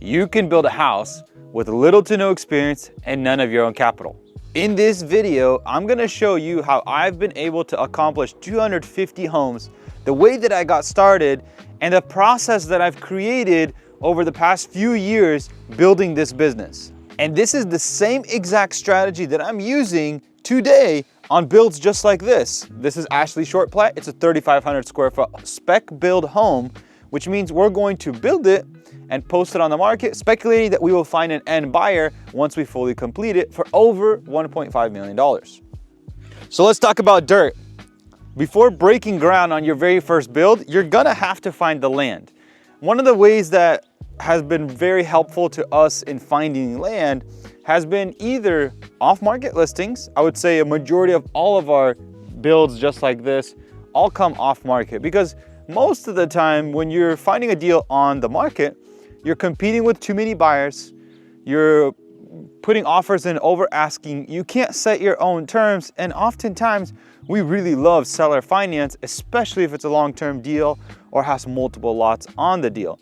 you can build a house with little to no experience and none of your own capital. In this video, I'm gonna show you how I've been able to accomplish 250 homes, the way that I got started, and the process that I've created over the past few years building this business. And this is the same exact strategy that I'm using today on builds just like this. This is Ashley Short Plat. It's a 3,500 square foot spec build home, which means we're going to build it and post it on the market, speculating that we will find an end buyer once we fully complete it for over $1.5 million. So let's talk about dirt. Before breaking ground on your very first build, you're gonna have to find the land. One of the ways that has been very helpful to us in finding land has been either off-market listings. I would say a majority of all of our builds just like this all come off-market, because most of the time when you're finding a deal on the market, you're competing with too many buyers, you're putting offers in over asking, you can't set your own terms, and oftentimes we really love seller finance, especially if it's a long-term deal or has multiple lots on the deal.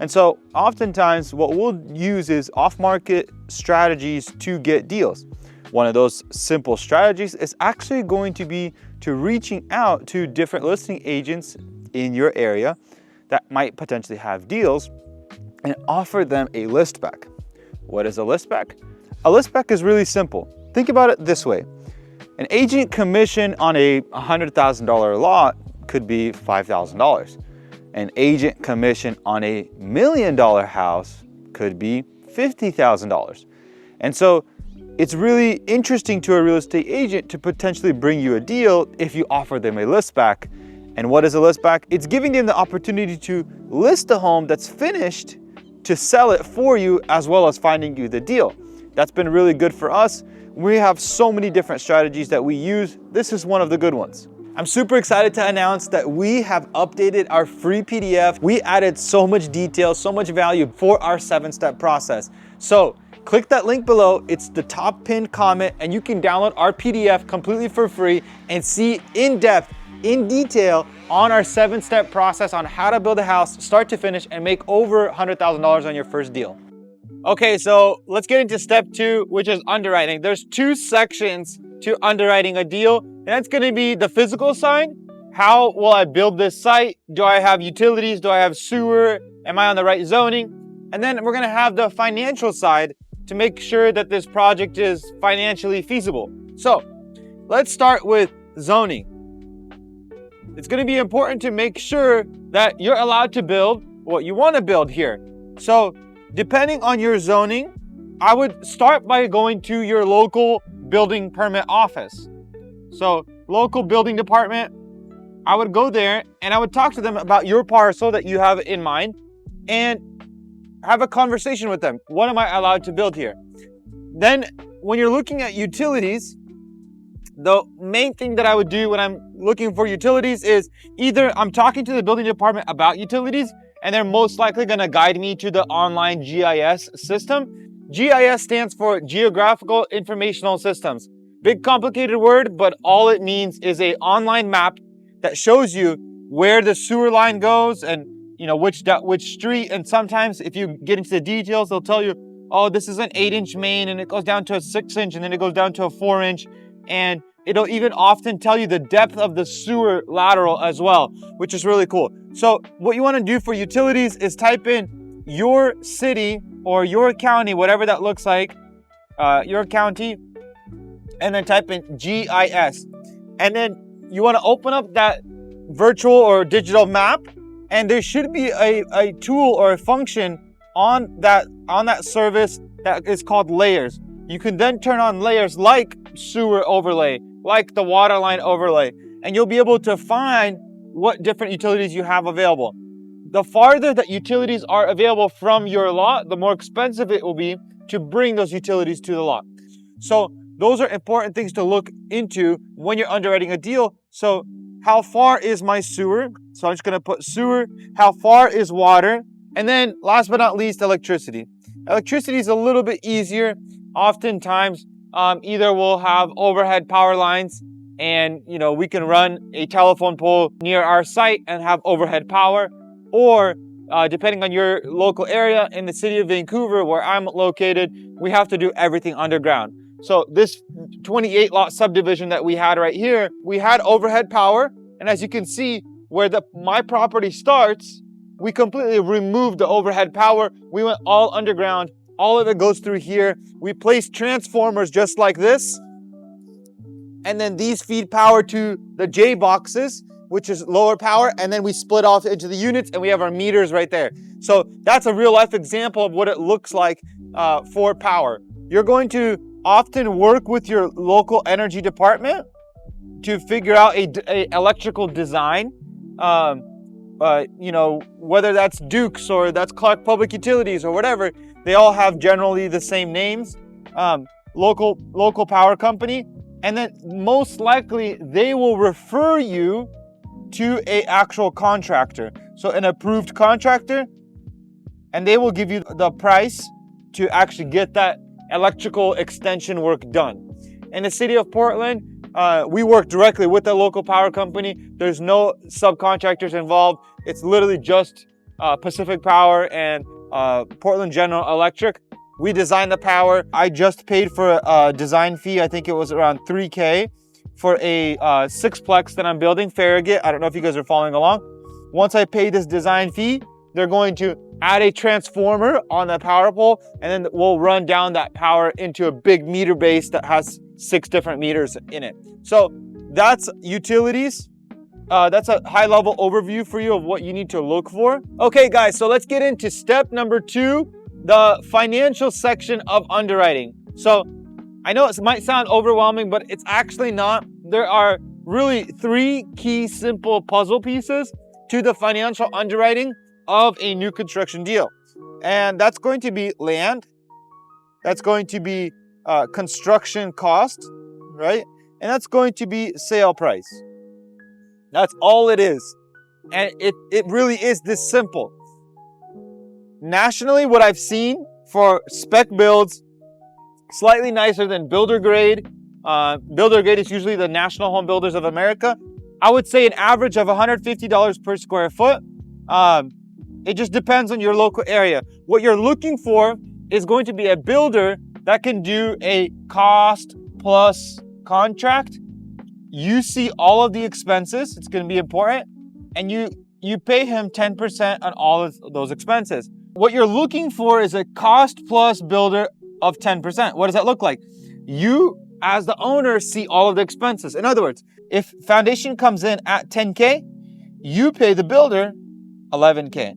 And so oftentimes what we'll use is off-market strategies to get deals. One of those simple strategies is actually going to be to reaching out to different listing agents in your area that might potentially have deals and offer them a listback. What is a listback? A listback is really simple. Think about it this way. An agent commission on a $100,000 lot could be $5,000. An agent commission on a $1 million house could be $50,000. And so it's really interesting to a real estate agent to potentially bring you a deal if you offer them a listback. And what is a listback? It's giving them the opportunity to list a home that's finished to sell it for you, as well as finding you the deal. That's been really good for us. We have so many different strategies that we use. This is one of the good ones. I'm super excited to announce that we have updated our free PDF. We added so much detail, so much value for our 7-step process. So click that link below. It's the top pinned comment, and you can download our PDF completely for free and see in depth, in detail on our 7-step process on how to build a house, start to finish, and make over $100,000 on your first deal. Okay, so let's get into step 2, which is underwriting. There's 2 sections to underwriting a deal, and that's gonna be the physical side. How will I build this site? Do I have utilities? Do I have sewer? Am I on the right zoning? And then we're gonna have the financial side to make sure that this project is financially feasible. So let's start with zoning. It's gonna be important to make sure that you're allowed to build what you wanna build here. So depending on your zoning, I would start by going to your local building permit office. So local building department, I would go there and I would talk to them about your parcel that you have in mind and have a conversation with them. What am I allowed to build here? Then when you're looking at utilities, the main thing that I would do when I'm looking for utilities is either I'm talking to the building department about utilities, and they're most likely gonna guide me to the online GIS system. GIS stands for Geographical Informational Systems. Big complicated word, but all it means is an online map that shows you where the sewer line goes and which street. And sometimes if you get into the details, they'll tell you, oh, this is an 8-inch main and it goes down to a 6-inch and then it goes down to a 4-inch. And it'll even often tell you the depth of the sewer lateral as well, which is really cool. So what you want to do for utilities is type in your city or your county, whatever that looks like, your county, and then type in GIS. And then you want to open up that virtual or digital map, and there should be a tool or a function on that service that is called layers. You can then turn on layers like sewer overlay, like the water line overlay, and you'll be able to find what different utilities you have available. The farther that utilities are available from your lot, the more expensive it will be to bring those utilities to the lot. So those are important things to look into when you're underwriting a deal. So how far is my sewer? So I'm just gonna put sewer. How far is water? And then last but not least, electricity. Electricity is a little bit easier. Oftentimes, either we'll have overhead power lines and we can run a telephone pole near our site and have overhead power, or depending on your local area. In the city of Vancouver, where I'm located, we have to do everything underground. So this 28 lot subdivision that we had right here, we had overhead power. And as you can see, where my property starts, we completely removed the overhead power. We went all underground. All of it goes through here. We placed transformers just like this. And then these feed power to the J boxes, which is lower power. And then we split off into the units and we have our meters right there. So that's a real life example of what it looks like for power. You're going to often work with your local energy department to figure out a electrical design. You know, whether that's Dukes or that's Clark Public Utilities or whatever, they all have generally the same names. Local power company. And then most likely they will refer you to an actual contractor. So an approved contractor, and they will give you the price to actually get that electrical extension work done. In the city of Portland, we work directly with the local power company. There's no subcontractors involved. It's literally just Pacific Power and Portland General Electric. We design the power. I just paid for a design fee. I think it was around $3,000 for a sixplex that I'm building, Farragut. I don't know if you guys are following along. Once I pay this design fee, they're going to add a transformer on the power pole, and then we'll run down that power into a big meter base that has 6 different meters in it. So that's utilities. That's a high level overview for you of what you need to look for. Okay guys, so let's get into step number 2, the financial section of underwriting. So I know it might sound overwhelming, but it's actually not. There are really 3 key simple puzzle pieces to the financial underwriting of a new construction deal. And that's going to be land. That's going to be construction cost, right? And that's going to be sale price. That's all it is. And it really is this simple. Nationally, what I've seen for spec builds, slightly nicer than builder grade. Builder grade is usually the National Home Builders of America. I would say an average of $150 per square foot. It just depends on your local area. What you're looking for is going to be a builder that can do a cost plus contract. You see all of the expenses. It's going to be important. And you pay him 10% on all of those expenses. What you're looking for is a cost plus builder of 10%. What does that look like? You, as the owner, see all of the expenses. In other words, if foundation comes in at $10K, you pay the builder $11K.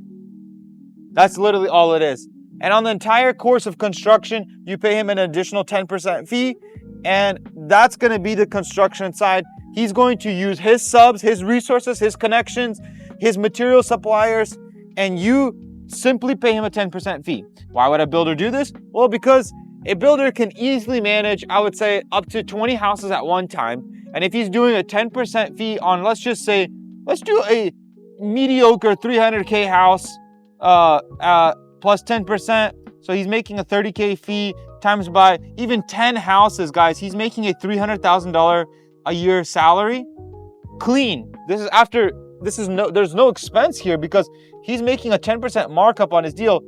That's literally all it is. And on the entire course of construction, you pay him an additional 10% fee, and that's going to be the construction side. He's going to use his subs, his resources, his connections, his material suppliers, and you simply pay him a 10% fee. Why would a builder do this? Well, because a builder can easily manage, I would say, up to 20 houses at one time. And if he's doing a 10% fee on, let's just say, let's do a mediocre 300K house plus 10%. So he's making a 30K fee times by even 10 houses, guys. He's making a $300,000 a year salary. Clean. There's no expense here because he's making a 10% markup on his deal.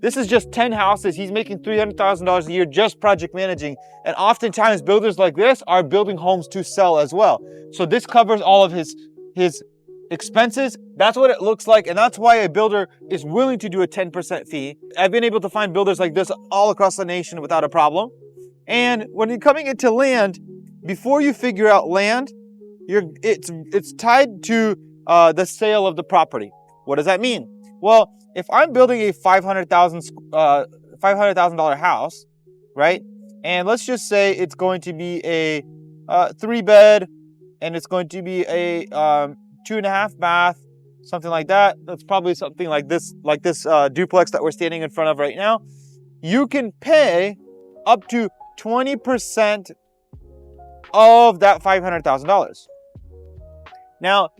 This is just 10 houses. He's making $300,000 a year just project managing. And oftentimes builders like this are building homes to sell as well. So this covers all of his expenses. That's what it looks like. And that's why a builder is willing to do a 10% fee. I've been able to find builders like this all across the nation without a problem. And when you're coming into land, before you figure out land, it's tied to the sale of the property. What does that mean? Well, if I'm building a $500,000 house, right? And let's just say it's going to be a 3-bed, and it's going to be a 2.5 bath, something like that. That's probably something like this duplex that we're standing in front of right now. You can pay up to 20% of that $500,000. Now,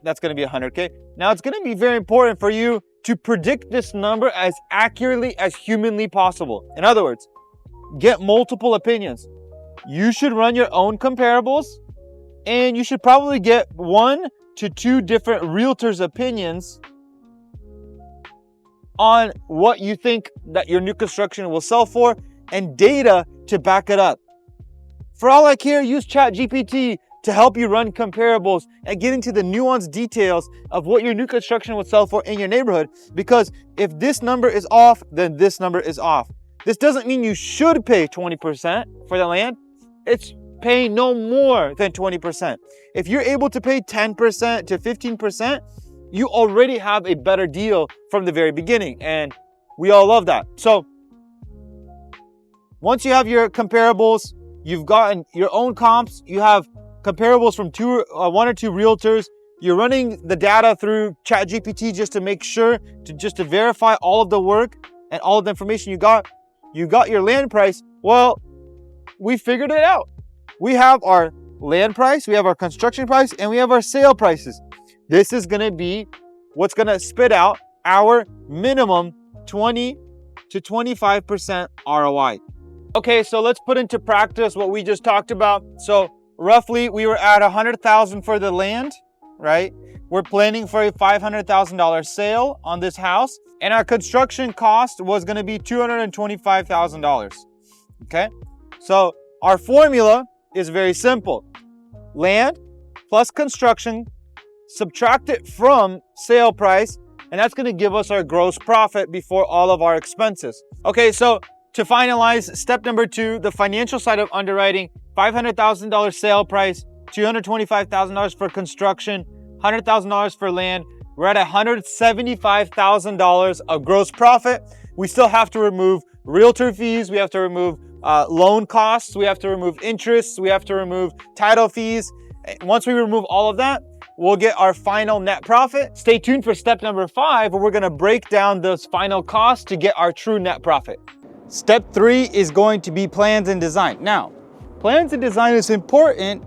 that's going to be 100K. Now, it's going to be very important for you to predict this number as accurately as humanly possible. In other words, get multiple opinions. You should run your own comparables, and you should probably get 1 to 2 different realtors' opinions on what you think that your new construction will sell for and data to back it up. For all I care, use ChatGPT to help you run comparables and get into the nuanced details of what your new construction will sell for in your neighborhood. Because if this number is off, then this number is off. This doesn't mean you should pay 20% for the land. It's pay no more than 20%. If you're able to pay 10% to 15%, you already have a better deal from the very beginning. And we all love that. So once you have your comparables, you've gotten your own comps, you have comparables from one or two realtors, you're running the data through ChatGPT just to make sure, to verify all of the work and all of the information you got your land price. Well, we figured it out. We have our land price, we have our construction price, and we have our sale prices. This is gonna be what's gonna spit out our minimum 20 to 25% ROI. Okay, so let's put into practice what we just talked about. So roughly we were at $100,000 for the land, right? We're planning for a $500,000 sale on this house, and our construction cost was gonna be $225,000, okay? So our formula is very simple. Land plus construction, subtract it from sale price, and that's gonna give us our gross profit before all of our expenses. Okay, so to finalize, step number 2, the financial side of underwriting, $500,000 sale price, $225,000 for construction, $100,000 for land. We're at $175,000 of gross profit. We still have to remove realtor fees. We have to remove loan costs. We have to remove interest. We have to remove title fees. Once we remove all of that, we'll get our final net profit. Stay tuned for step number 5, where we're gonna break down those final costs to get our true net profit. Step 3 is going to be plans and design. Now, plans and design is important,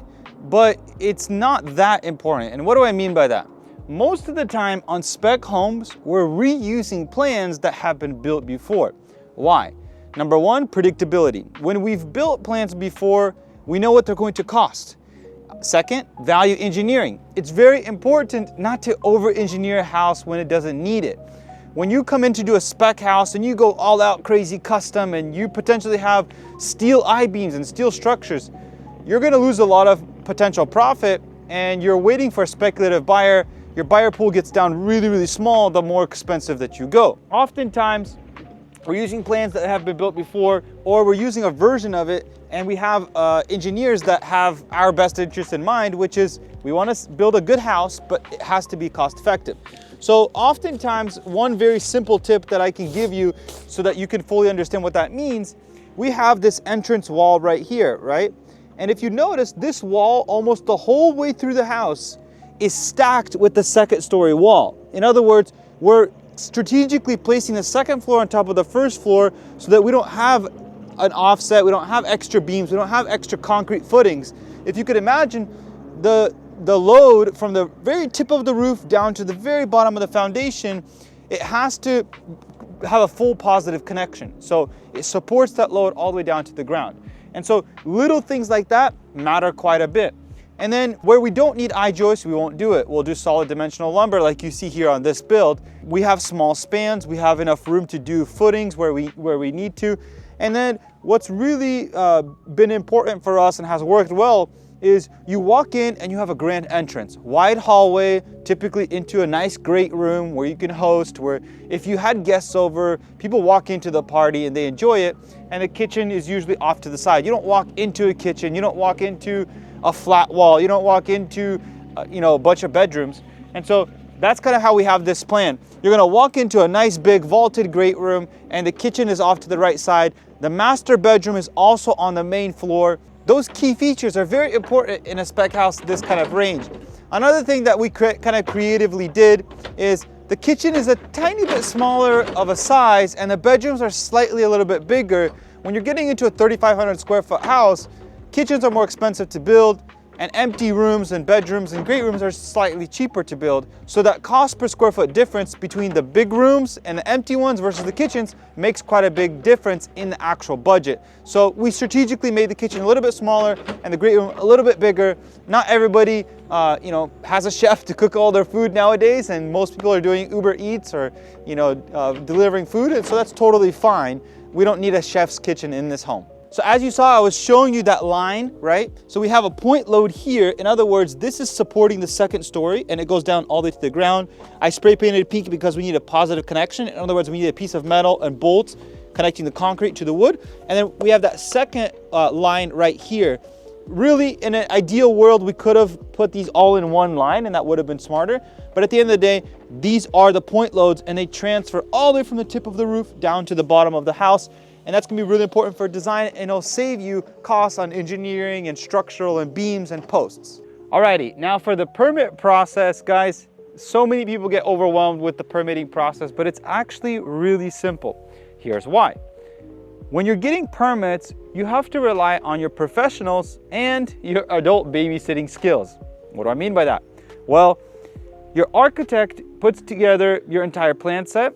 but it's not that important. And what do I mean by that? Most of the time on spec homes, we're reusing plans that have been built before. Why? Number 1, predictability. When we've built plans before, we know what they're going to cost. Second, value engineering. It's very important not to over-engineer a house when it doesn't need it. When you come in to do a spec house and you go all out crazy custom and you potentially have steel I-beams and steel structures, you're gonna lose a lot of potential profit, and you're waiting for a speculative buyer. Your buyer pool gets down really, really small the more expensive that you go. Oftentimes, we're using plans that have been built before, or we're using a version of it, and we have engineers that have our best interest in mind, which is we want to build a good house, but it has to be cost effective. So oftentimes, one very simple tip that I can give you so that you can fully understand what that means, we have this entrance wall right here, right? And if you notice, this wall almost the whole way through the house is stacked with the second story wall. In other words, we're strategically placing the second floor on top of the first floor so that we don't have an offset, we don't have extra beams, we don't have extra concrete footings. If you could imagine, the load from the very tip of the roof down to the very bottom of the foundation, it has to have a full positive connection. So it supports that load all the way down to the ground. And so little things like that matter quite a bit. And then where we don't need I-joists, we won't do it. We'll do solid dimensional lumber like you see here on this build. We have small spans, we have enough room to do footings where we need to. And then what's really been important for us and has worked well is you walk in and you have a grand entrance, wide hallway, typically into a nice great room where you can host, where if you had guests over, people walk into the party and they enjoy it, and the kitchen is usually off to the side. You don't walk into a kitchen, you don't walk into a flat wall, you don't walk into a bunch of bedrooms. And so that's kind of how we have this plan. You're gonna walk into a nice big vaulted great room, and the kitchen is off to the right side. The master bedroom is also on the main floor. Those key features are very important in a spec house this kind of range. Another thing that we kind of creatively did is the kitchen is a tiny bit smaller of a size, and the bedrooms are slightly a little bit bigger. When you're getting into a 3,500 square foot house, kitchens are more expensive to build. and empty rooms and bedrooms and great rooms are slightly cheaper to build. So that cost per square foot difference between the big rooms and the empty ones versus the kitchens makes quite a big difference in the actual budget. So we strategically made the kitchen a little bit smaller and the great room a little bit bigger. Not everybody has a chef to cook all their food nowadays, and most people are doing Uber Eats or delivering food, and so that's totally fine. We don't need a chef's kitchen in this home. So as you saw, I was showing you that line, right? So we have a point load here. In other words, this is supporting the second story and it goes down all the way to the ground. I spray painted pink because we need a positive connection. In other words, we need a piece of metal and bolts connecting the concrete to the wood. And then we have that second line right here. Really, in an ideal world, we could have put these all in one line and that would have been smarter. But at the end of the day, these are the point loads and they transfer all the way from the tip of the roof down to the bottom of the house. And that's gonna be really important for design, and it'll save you costs on engineering and structural and beams and posts. Alrighty, now for the permit process, guys, so many people get overwhelmed with the permitting process, but it's actually really simple. Here's why. When you're getting permits, you have to rely on your professionals and your adult babysitting skills. What do I mean by that? Well, your architect puts together your entire plan set.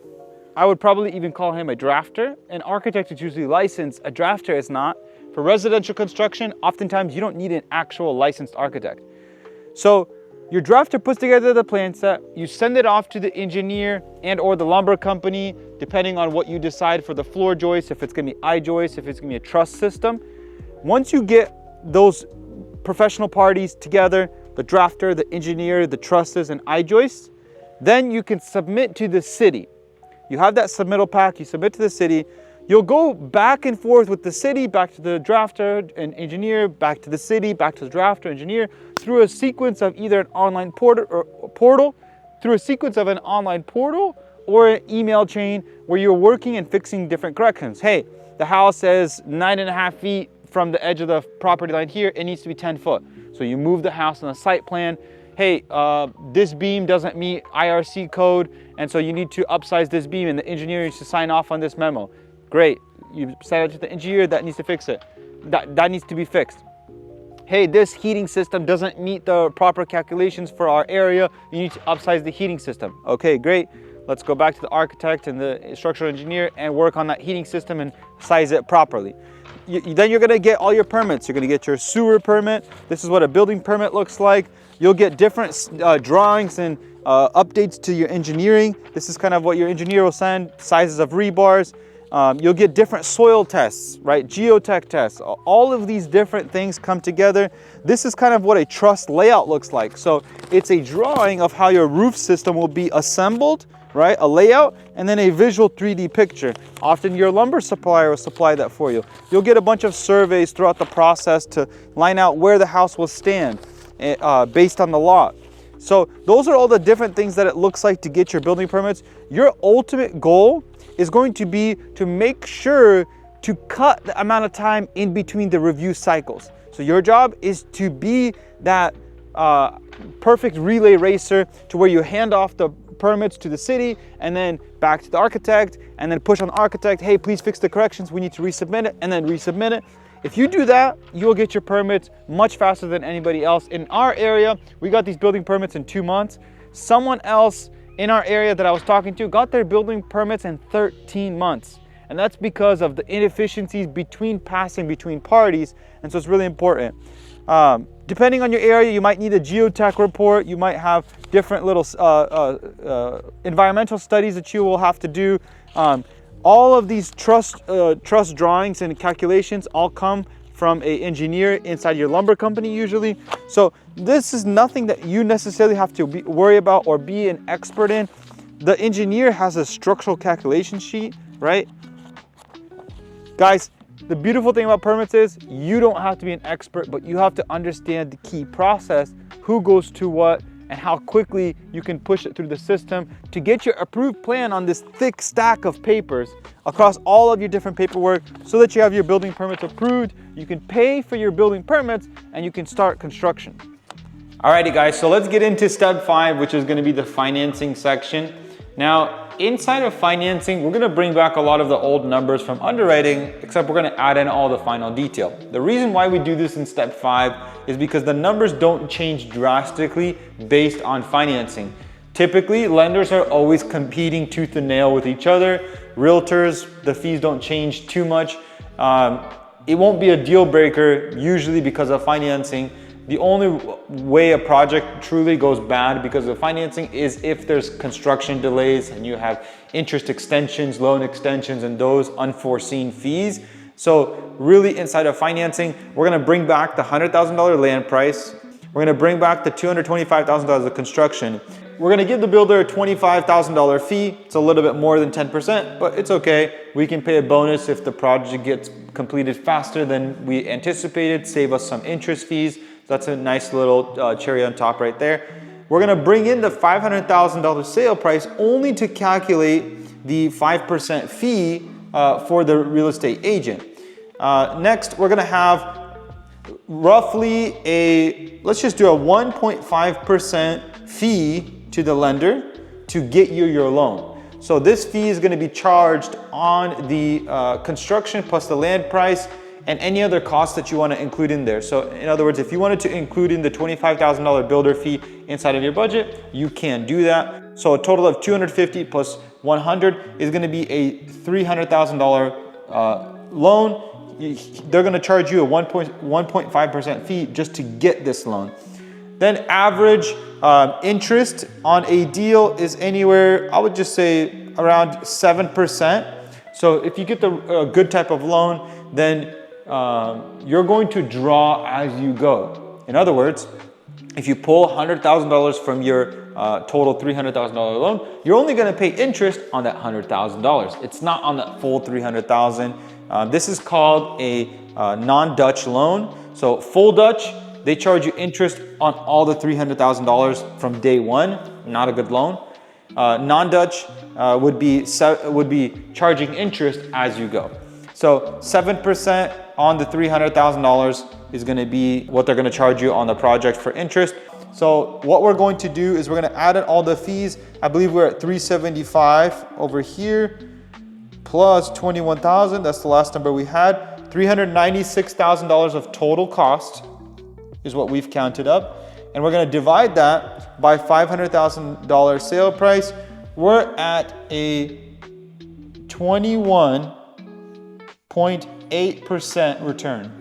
I would probably even call him a drafter. An architect is usually licensed, a drafter is not. For residential construction, oftentimes you don't need an actual licensed architect. So your drafter puts together the plan set, you send it off to the engineer and or the lumber company, depending on what you decide for the floor joist, if it's gonna be I-joist, if it's gonna be a truss system. Once you get those professional parties together, the drafter, the engineer, the trusses and I-joists, then you can submit to the city. You have that submittal pack, you submit to the city, you'll go back and forth with the city, back to the drafter and engineer, back to the city, back to the drafter, engineer, through a sequence of either an online portal, through a sequence of an online portal or an email chain where you're working and fixing different corrections. Hey, the house is 9.5 feet from the edge of the property line here, it needs to be 10 foot. So you move the house on the site plan. Hey, this beam doesn't meet IRC code, and so you need to upsize this beam, and the engineer needs to sign off on this memo. Great, you send it to the engineer, that needs to fix it. That needs to be fixed. Hey, this heating system doesn't meet the proper calculations for our area, you need to upsize the heating system. Okay, great. Let's go back to the architect and the structural engineer and work on that heating system and size it properly. Then you're gonna get all your permits. You're gonna get your sewer permit. This is what a building permit looks like. You'll get different drawings and updates to your engineering. This is kind of what your engineer will send, sizes of rebars. You'll get different soil tests, right? Geotech tests. All of these different things come together. This is kind of what a truss layout looks like. So it's a drawing of how your roof system will be assembled, right? A layout, and then a visual 3D picture. Often your lumber supplier will supply that for you. You'll get a bunch of surveys throughout the process to line out where the house will stand based on the lot. So those are all the different things that it looks like to get your building permits. Your ultimate goal is going to be to make sure to cut the amount of time in between the review cycles. So your job is to be that perfect relay racer to where you hand off the permits to the city and then back to the architect and then push on the architect, hey, please fix the corrections, we need to resubmit it, and then resubmit it. If you do that, you'll get your permits much faster than anybody else. In our area, we got these building permits in 2 months. Someone else in our area that I was talking to got their building permits in 13 months. And that's because of the inefficiencies between parties. And so it's really important. Depending on your area, you might need a geotech report. You might have different little environmental studies that you will have to do. All of these truss drawings and calculations all come from an engineer inside your lumber company usually. So this is nothing that you necessarily have to worry about or be an expert in. The engineer has a structural calculation sheet, right? Guys, the beautiful thing about permits is you don't have to be an expert, but you have to understand the key process, who goes to what, and how quickly you can push it through the system to get your approved plan on this thick stack of papers across all of your different paperwork so that you have your building permits approved, you can pay for your building permits, and you can start construction. Alrighty guys, so let's get into step 5, which is gonna be the financing section. Now, inside of financing, we're gonna bring back a lot of the old numbers from underwriting, except we're gonna add in all the final detail. The reason why we do this in step 5 is because the numbers don't change drastically based on financing. Typically, lenders are always competing tooth and nail with each other. Realtors, the fees don't change too much. It won't be a deal breaker usually because of financing. The only way a project truly goes bad because of financing is if there's construction delays and you have interest extensions, loan extensions, and those unforeseen fees. So really inside of financing, we're gonna bring back the $100,000 land price. We're gonna bring back the $225,000 of construction. We're gonna give the builder a $25,000 fee. It's a little bit more than 10%, but it's okay. We can pay a bonus if the project gets completed faster than we anticipated, save us some interest fees. That's a nice little cherry on top right there. We're gonna bring in the $500,000 sale price only to calculate the 5% fee for the real estate agent. Next, we're gonna have roughly let's just do a 1.5% fee to the lender to get you your loan. So this fee is gonna be charged on the construction plus the land price and any other costs that you want to include in there. So in other words, if you wanted to include in the $25,000 builder fee inside of your budget, you can do that. So a total of $250 plus 100 is going to be a $300,000 loan. They're going to charge you a 1.5% fee just to get this loan. Then average interest on a deal is anywhere, I would just say around 7%. So if you get the good type of loan, then you're going to draw as you go. In other words, if you pull $100,000 from your total $300,000 loan, you're only going to pay interest on that $100,000. It's not on that full $300,000. This is called a non-Dutch loan. So full Dutch, they charge you interest on all the $300,000 from day one. Not a good loan. Non-Dutch would be charging interest as you go. So 7% on the $300,000 is going to be what they're going to charge you on the project for interest. So what we're going to do is we're going to add in all the fees. I believe we're at $375 over here plus $21,000. That's the last number we had. $396,000 of total cost is what we've counted up. And we're going to divide that by $500,000 sale price. We're at a 21.8% return.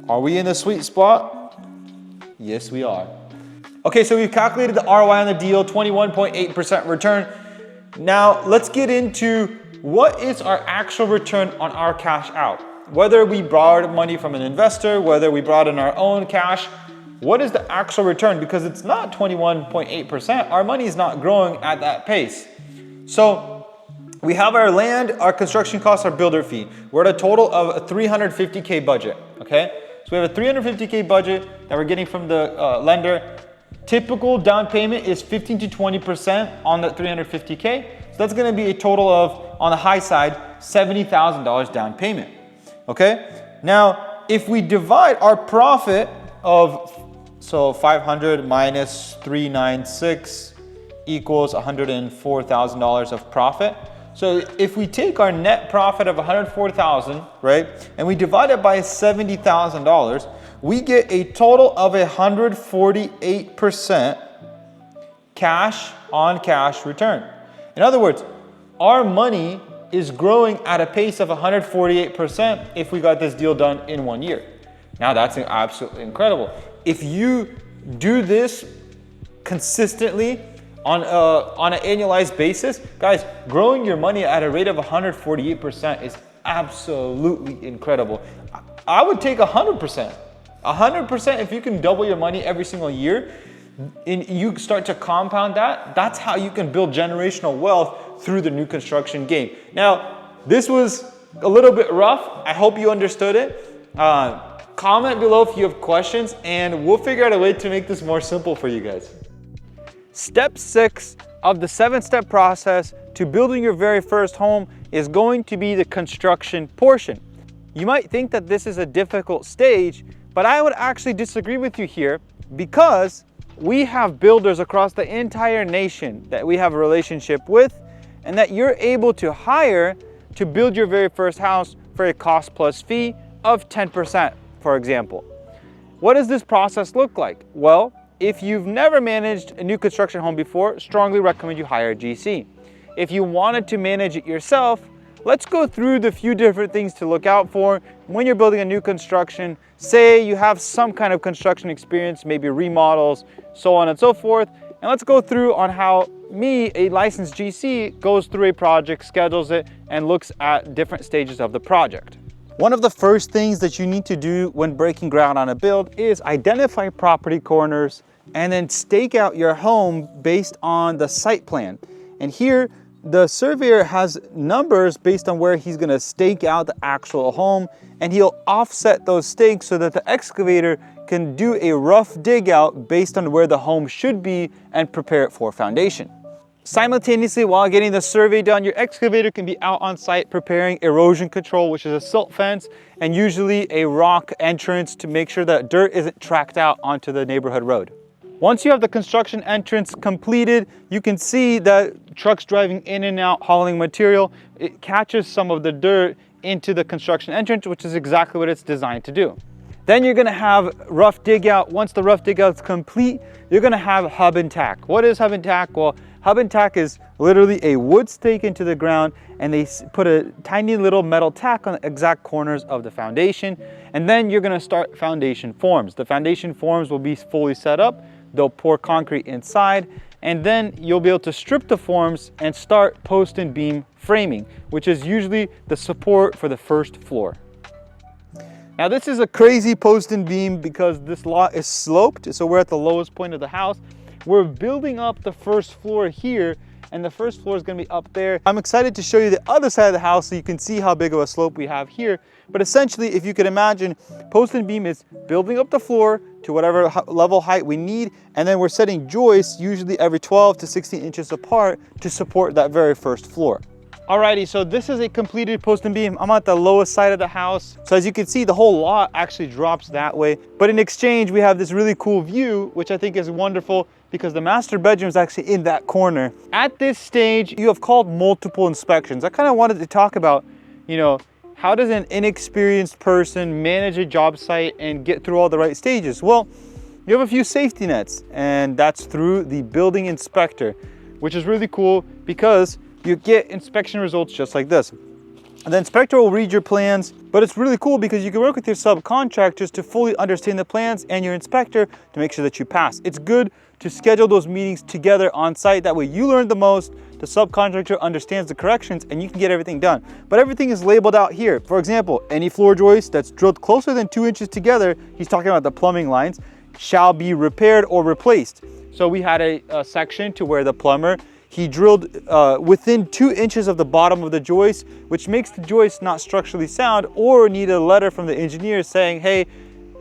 Are we in the sweet spot? Yes, we are. Okay, so we've calculated the ROI on the deal, 21.8% return. Now let's get into what is our actual return on our cash out. Whether we borrowed money from an investor, whether we brought in our own cash, what is the actual return? Because it's not 21.8%. Our money is not growing at that pace. So we have our land, our construction costs, our builder fee. We're at a total of a $350K budget, okay? So we have a $350K budget that we're getting from the lender. Typical down payment is 15 to 20% on that $350K. So that's gonna be a total of, on the high side, $70,000 down payment, okay? Now, if we divide our profit of, so 500 minus 396 equals $104,000 of profit. So if we take our net profit of $104,000, right, and we divide it by $70,000, we get a total of 148% cash on cash return. In other words, our money is growing at a pace of 148% if we got this deal done in 1 year. Now that's absolutely incredible. If you do this consistently on an annualized basis, guys, growing your money at a rate of 148% is absolutely incredible. I would take 100%. 100% if you can double your money every single year and you start to compound that, that's how you can build generational wealth through the new construction game. Now, this was a little bit rough. I hope you understood it. Comment below if you have questions and we'll figure out a way to make this more simple for you guys. Step 6 of the 7-step process to building your very first home is going to be the construction portion. You might think that this is a difficult stage, but I would actually disagree with you here because we have builders across the entire nation that we have a relationship with and that you're able to hire to build your very first house for a cost plus fee of 10%, for example. What does this process look like? Well, if you've never managed a new construction home before, strongly recommend you hire a GC. If you wanted to manage it yourself, let's go through the few different things to look out for when you're building a new construction. Say you have some kind of construction experience, maybe remodels, so on and so forth. And let's go through on how a licensed GC, goes through a project, schedules it, and looks at different stages of the project. One of the first things that you need to do when breaking ground on a build is identify property corners and then stake out your home based on the site plan. And here, the surveyor has numbers based on where he's gonna stake out the actual home, and he'll offset those stakes so that the excavator can do a rough dig out based on where the home should be and prepare it for foundation. Simultaneously, while getting the survey done, your excavator can be out on site preparing erosion control, which is a silt fence and usually a rock entrance to make sure that dirt isn't tracked out onto the neighborhood road. Once you have the construction entrance completed, you can see that trucks driving in and out hauling material, it catches some of the dirt into the construction entrance, which is exactly what it's designed to do. Then you're gonna have rough dig out. Once the rough dig out is complete, you're gonna have hub and tack. What is hub and tack? Well, hub and tack is literally a wood stake into the ground, and they put a tiny little metal tack on the exact corners of the foundation. And then you're gonna start foundation forms. The foundation forms will be fully set up. They'll pour concrete inside, and then you'll be able to strip the forms and start post and beam framing, which is usually the support for the first floor. Now this is a crazy post and beam because this lot is sloped, so we're at the lowest point of the house. We're building up the first floor here, and the first floor is gonna be up there. I'm excited to show you the other side of the house so you can see how big of a slope we have here. But essentially, if you could imagine, post and beam is building up the floor to whatever level height we need, and then we're setting joists usually every 12 to 16 inches apart to support that very first floor. Alrighty, so this is a completed post and beam. I'm at the lowest side of the house. So as you can see, the whole lot actually drops that way. But in exchange, we have this really cool view, which I think is wonderful because the master bedroom is actually in that corner. At this stage, you have called multiple inspections. I kind of wanted to talk about, how does an inexperienced person manage a job site and get through all the right stages? Well, you have a few safety nets, and that's through the building inspector, which is really cool because you get inspection results just like this. The inspector will read your plans, but it's really cool because you can work with your subcontractors to fully understand the plans and your inspector to make sure that you pass. It's good to schedule those meetings together on site. That way you learn the most, the subcontractor understands the corrections, and you can get everything done. But everything is labeled out here. For example, any floor joist that's drilled closer than 2 inches together, he's talking about the plumbing lines, shall be repaired or replaced. So we had a section to where the plumber, he drilled within 2 inches of the bottom of the joist, which makes the joist not structurally sound or need a letter from the engineer saying, hey,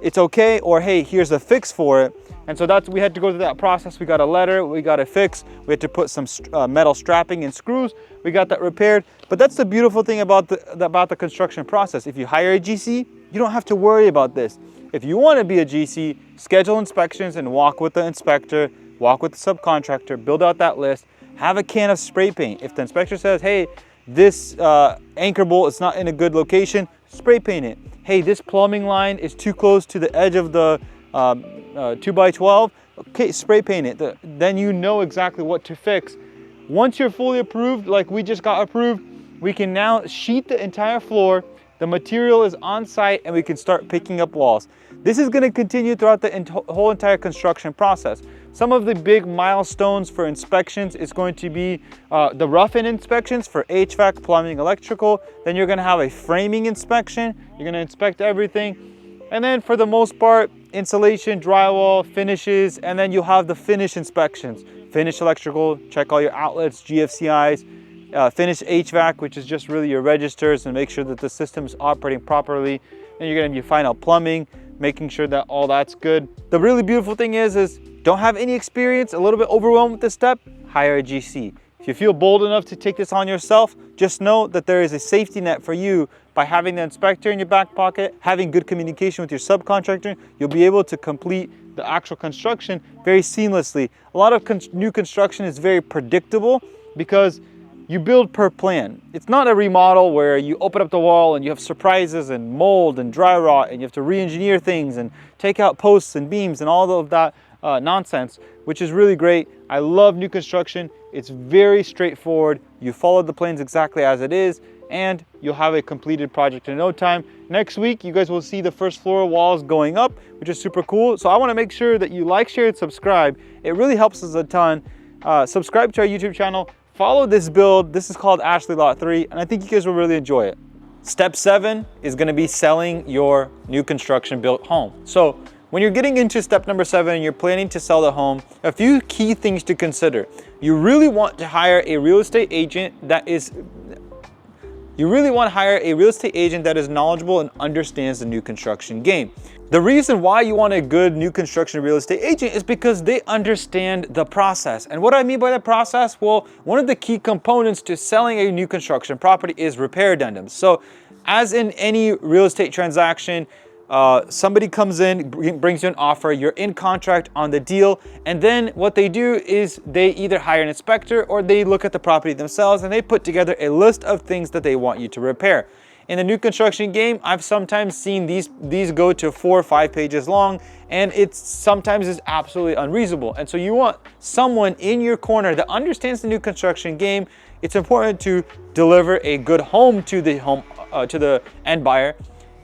it's okay, or hey, here's a fix for it. And so we had to go through that process. We got a letter, we got a fix, we had to put some metal strapping and screws, we got that repaired. But that's the beautiful thing about the construction process. If you hire a GC, you don't have to worry about this. If you want to be a GC, schedule inspections and walk with the inspector, walk with the subcontractor, build out that list, have a can of spray paint. If the inspector says, hey, this anchor bolt is not in a good location, spray paint it. Hey, this plumbing line is too close to the edge of the 2x12, okay, spray paint it. Then you know exactly what to fix. Once you're fully approved, like we just got approved, we can now sheet the entire floor. The material is on site and we can start picking up walls. This is going to continue throughout the whole entire construction process. Some of the big milestones for inspections is going to be the rough-in inspections for HVAC, plumbing, electrical. Then you're going to have a framing inspection. You're going to inspect everything. And then for the most part, insulation, drywall, finishes, and then you'll have the finish inspections. Finish electrical, check all your outlets, GFCIs, finish HVAC, which is just really your registers and make sure that the system is operating properly. Then you're going to be final plumbing, making sure that all that's good. The really beautiful thing is don't have any experience, a little bit overwhelmed with this step, hire a GC. If you feel bold enough to take this on yourself, just know that there is a safety net for you by having the inspector in your back pocket, having good communication with your subcontractor. You'll be able to complete the actual construction very seamlessly. A lot of new construction is very predictable because you build per plan. It's not a remodel where you open up the wall and you have surprises and mold and dry rot and you have to re-engineer things and take out posts and beams and all of that nonsense, which is really great. I love new construction. It's very straightforward. You follow the plans exactly as it is, and you'll have a completed project in no time. Next week, you guys will see the first floor walls going up, which is super cool. So I wanna make sure that you like, share, and subscribe. It really helps us a ton. Subscribe to our YouTube channel. Follow this build. This is called Ashley Lot 3, and I think you guys will really enjoy it. Step 7 is gonna be selling your new construction built home. So when you're getting into step number 7 and you're planning to sell the home, a few key things to consider. You really want to hire a real estate agent that is knowledgeable and understands the new construction game. The reason why you want a good new construction real estate agent is because they understand the process. And what I mean by the process, well, one of the key components to selling a new construction property is repair addendums. So as in any real estate transaction, somebody comes in, brings you an offer, you're in contract on the deal, and then what they do is they either hire an inspector or they look at the property themselves and they put together a list of things that they want you to repair. In the new construction game, I've sometimes seen these go to 4 or 5 pages long, and it sometimes is absolutely unreasonable. And so you want someone in your corner that understands the new construction game. It's important to deliver a good home to the end buyer.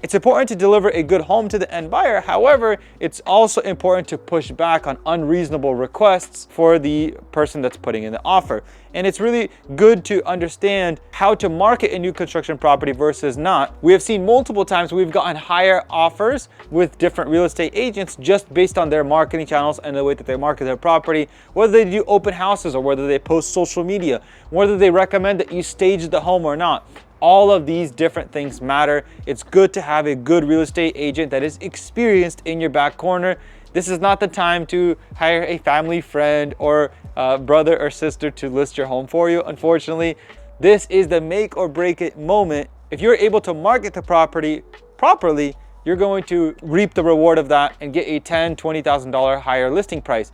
It's important to deliver a good home to the end buyer. However, it's also important to push back on unreasonable requests for the person that's putting in the offer. And it's really good to understand how to market a new construction property versus not. We have seen multiple times we've gotten higher offers with different real estate agents just based on their marketing channels and the way that they market their property, whether they do open houses or whether they post social media, whether they recommend that you stage the home or not. All of these different things matter. It's good to have a good real estate agent that is experienced in your back corner. This is not the time to hire a family friend or brother or sister to list your home for you. Unfortunately, this is the make or break it moment. If you're able to market the property properly, you're going to reap the reward of that and get a $10,000, $20,000 higher listing price.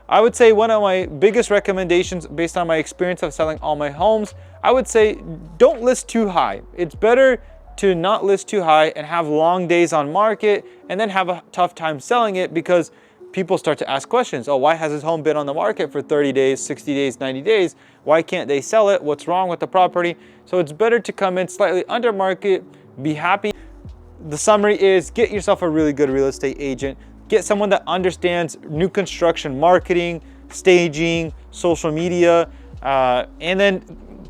I would say one of my biggest recommendations based on my experience of selling all my homes, I would say don't list too high. It's better to not list too high and have long days on market and then have a tough time selling it because people start to ask questions. Oh, why has this home been on the market for 30 days, 60 days, 90 days? Why can't they sell it? What's wrong with the property? So it's better to come in slightly under market, be happy. The summary is get yourself a really good real estate agent. Get someone that understands new construction marketing, staging, social media, and then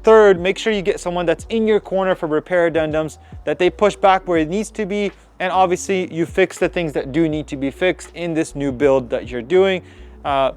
third, make sure you get someone that's in your corner for repair addendums, that they push back where it needs to be, and obviously you fix the things that do need to be fixed in this new build that you're doing. And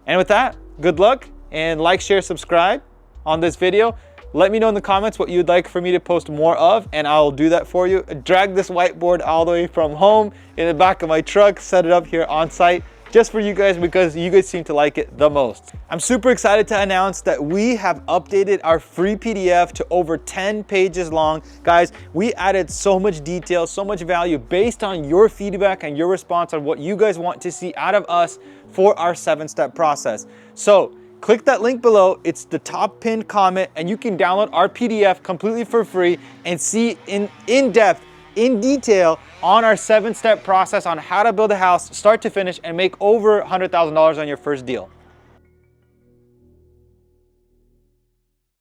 with that, good luck, and like, share, subscribe on this video. Let me know in the comments what you'd like for me to post more of, and I'll do that for you. Drag this whiteboard all the way from home in the back of my truck, set it up here on site just for you guys because you guys seem to like it the most. I'm super excited to announce that we have updated our free PDF to over 10 pages long. Guys, we added so much detail, so much value based on your feedback and your response on what you guys want to see out of us for our 7-step process. So click that link below. It's the top pinned comment, and you can download our PDF completely for free and see in depth, in detail on our 7-step process on how to build a house start to finish and make over $100,000 on your first deal.